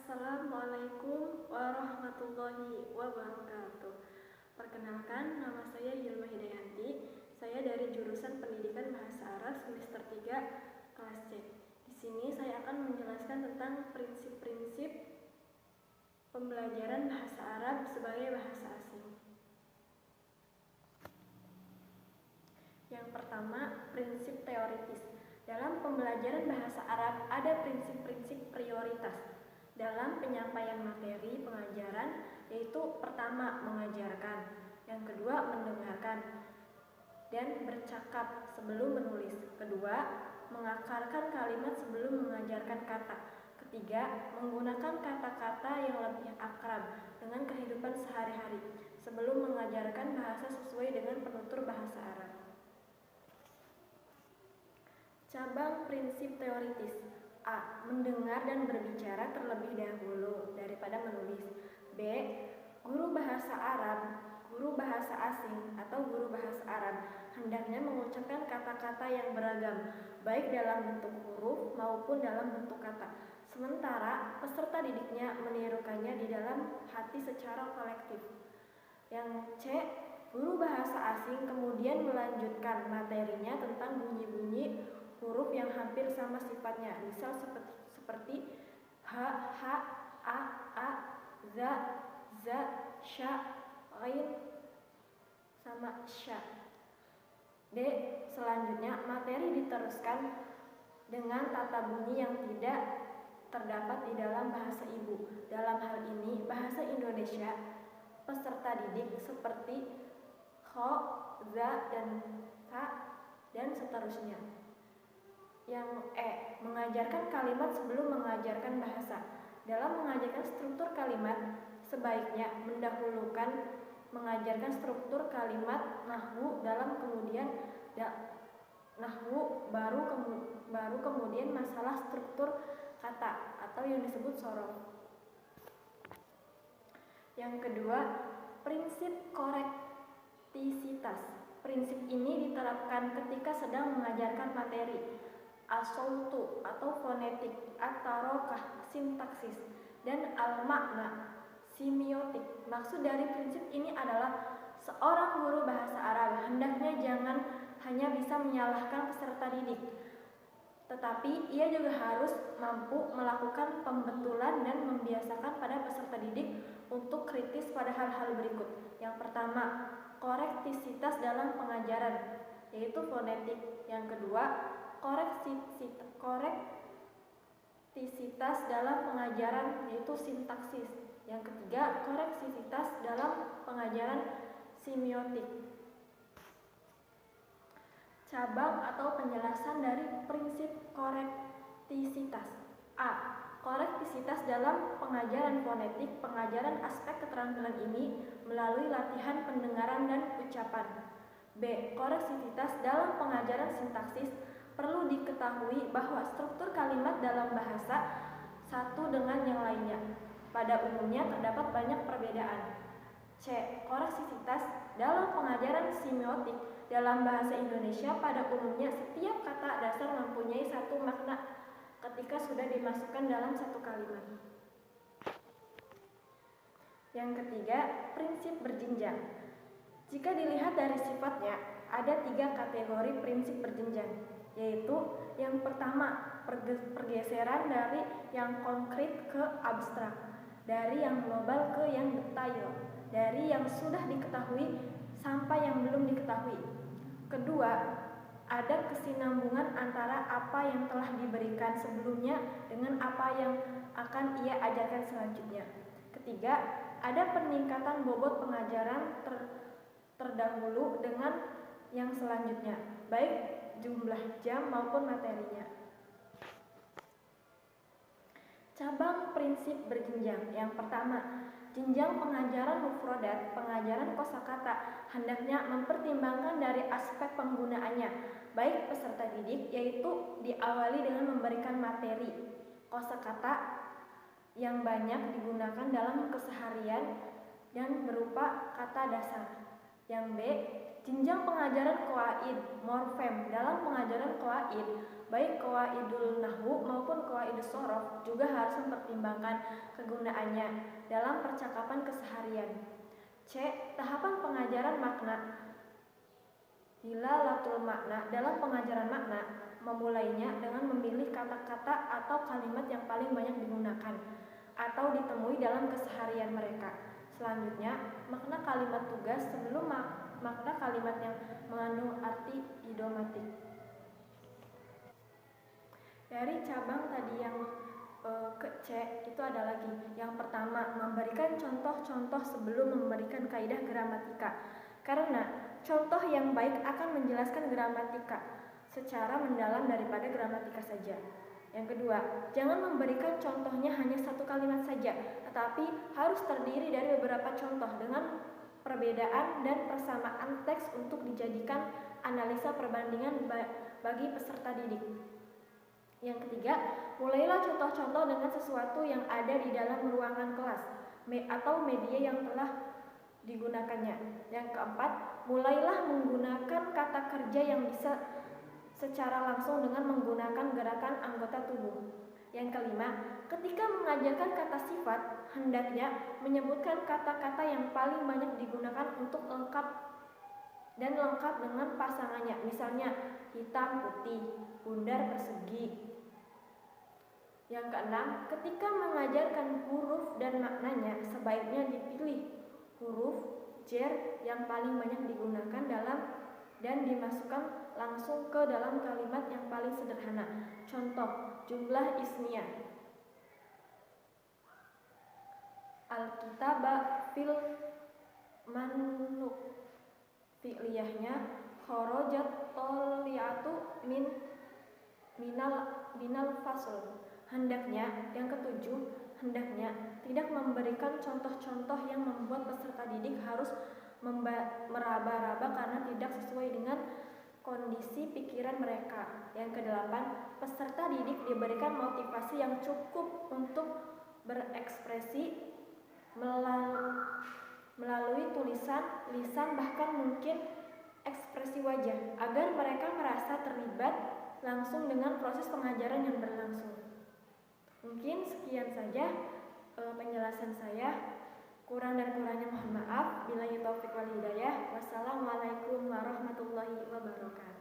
Assalamualaikum warahmatullahi wabarakatuh. Perkenalkan, nama saya Yilma Hidayanti. Saya dari jurusan Pendidikan Bahasa Arab semester 3 kelas C. Di sini saya akan menjelaskan tentang prinsip-prinsip pembelajaran bahasa Arab sebagai bahasa asing. Yang pertama, prinsip teoritis. Dalam pembelajaran bahasa Arab ada prinsip-prinsip prioritas dalam penyampaian materi pengajaran, yaitu pertama mengajarkan, yang kedua mendengarkan dan bercakap sebelum menulis, kedua mengakarkan kalimat sebelum mengajarkan kata, ketiga menggunakan kata-kata yang lebih akrab dengan kehidupan sehari-hari sebelum mengajarkan bahasa sesuai dengan penutur bahasa Arab. Cabang prinsip teoritis. A. Mendengar dan berbicara terlebih dahulu daripada menulis. B. Guru bahasa Arab, guru bahasa asing, atau guru bahasa Arab hendaknya mengucapkan kata-kata yang beragam, baik dalam bentuk huruf maupun dalam bentuk kata. Sementara peserta didiknya menirukannya di dalam hati secara kolektif. Yang C. Guru bahasa asing kemudian melanjutkan materinya tentang bunyi-bunyi huruf yang hampir sama sifatnya, misal seperti h, h, a, za, sya, ain, sama sya. D. Selanjutnya materi diteruskan dengan tata bunyi yang tidak terdapat di dalam bahasa ibu. Dalam hal ini bahasa Indonesia, peserta didik seperti kho, za, dan ka, dan seterusnya. Yang E. Mengajarkan kalimat sebelum mengajarkan bahasa. Dalam mengajarkan struktur kalimat, sebaiknya mendahulukan mengajarkan struktur kalimat nahwu dalam kemudian nahwu baru kemudian masalah struktur kata atau yang disebut sorof. Yang kedua, prinsip korektisitas. Prinsip ini diterapkan ketika sedang mengajarkan materi as-sautu atau fonetik, at-tarokah sintaksis, dan al-makna semiotik. Maksud dari prinsip ini adalah seorang guru bahasa Arab hendaknya jangan hanya bisa menyalahkan peserta didik, tetapi ia juga harus mampu melakukan pembetulan dan membiasakan pada peserta didik untuk kritis pada hal-hal berikut. Yang pertama, korektisitas dalam pengajaran, yaitu fonetik. Yang kedua, korektisitas dalam pengajaran, yaitu sintaksis. Yang ketiga, korektisitas dalam pengajaran semiotik. Cabang atau penjelasan dari prinsip korektisitas. A. Korektisitas dalam pengajaran fonetik. Pengajaran aspek keterampilan ini melalui latihan pendengaran dan ucapan. B. Korektisitas dalam pengajaran sintaksis. Perlu diketahui bahwa struktur kalimat dalam bahasa satu dengan yang lainnya. Pada umumnya terdapat banyak perbedaan. C. Korektisitas dalam pengajaran semiotik. Dalam bahasa Indonesia pada umumnya setiap kata dasar mempunyai satu makna ketika sudah dimasukkan dalam satu kalimat. Yang ketiga, prinsip berjenjang. Jika dilihat dari sifatnya, ada 3 kategori prinsip berjenjang, yaitu yang pertama, pergeseran dari yang konkret ke abstrak, dari yang global ke yang detail, dari yang sudah diketahui sampai yang belum diketahui. Kedua, ada kesinambungan antara apa yang telah diberikan sebelumnya dengan apa yang akan ia ajarkan selanjutnya. Ketiga, ada peningkatan bobot pengajaran terdahulu dengan yang selanjutnya, baik jumlah jam maupun materinya. Cabang prinsip berjenjang. Yang pertama, jenjang pengajaran mufrodat, pengajaran kosakata hendaknya mempertimbangkan dari aspek penggunaannya, baik peserta didik, yaitu diawali dengan memberikan materi kosakata yang banyak digunakan dalam keseharian dan berupa kata dasar. Yang B, jenjang pengajaran qawaid, morfem. Dalam pengajaran qawaid, Baik qawaidul nahwu maupun qawaidus shorof juga harus mempertimbangkan kegunaannya dalam percakapan keseharian. C. Tahapan pengajaran makna. Dilalatul makna. Dalam pengajaran makna, memulainya dengan memilih kata-kata atau kalimat yang paling banyak digunakan atau ditemui dalam keseharian mereka. Selanjutnya, makna kalimat tugas sebelum makna kalimat yang mengandung arti idiomatik. Dari cabang tadi yang ke C itu ada lagi. Yang pertama, memberikan contoh-contoh sebelum memberikan kaidah gramatika. Karena contoh yang baik akan menjelaskan gramatika secara mendalam daripada gramatika saja. Yang kedua, jangan memberikan contohnya hanya satu kalimat saja, tetapi harus terdiri dari beberapa contoh dengan perbedaan dan persamaan teks untuk dijadikan analisa perbandingan bagi peserta didik. Yang ketiga, mulailah contoh-contoh dengan sesuatu yang ada di dalam ruangan kelas atau media yang telah digunakannya. Yang keempat, mulailah menggunakan kata kerja yang bisa secara langsung dengan menggunakan gerakan anggota tubuh. Yang kelima, ketika mengajarkan kata sifat, hendaknya menyebutkan kata-kata yang paling banyak digunakan untuk lengkap dengan pasangannya. Misalnya, hitam, putih, bundar, persegi. Yang keenam, ketika mengajarkan huruf dan maknanya, sebaiknya dipilih huruf jar yang paling banyak digunakan dan dimasukkan langsung ke dalam kalimat yang paling sederhana. Contoh, jumlah ismiyah. Al-kitaba fil manuk. Fi'liyahnya kharajat toliatu minal fasl. Hendaknya, yang ketujuh, hendaknya tidak memberikan contoh-contoh yang membuat peserta didik harus meraba-raba karena tidak sesuai dengan kondisi pikiran mereka. Yang kedelapan, peserta didik diberikan motivasi yang cukup untuk berekspresi melalui tulisan, lisan, bahkan mungkin ekspresi wajah, agar mereka merasa terlibat langsung dengan proses pengajaran yang berlangsung. Mungkin sekian saja penjelasan saya. Kurang dan kurangnya mohon maaf. Billahi taufiq wal hidayah. Wassalamualaikum warahmatullahi wabarakatuh.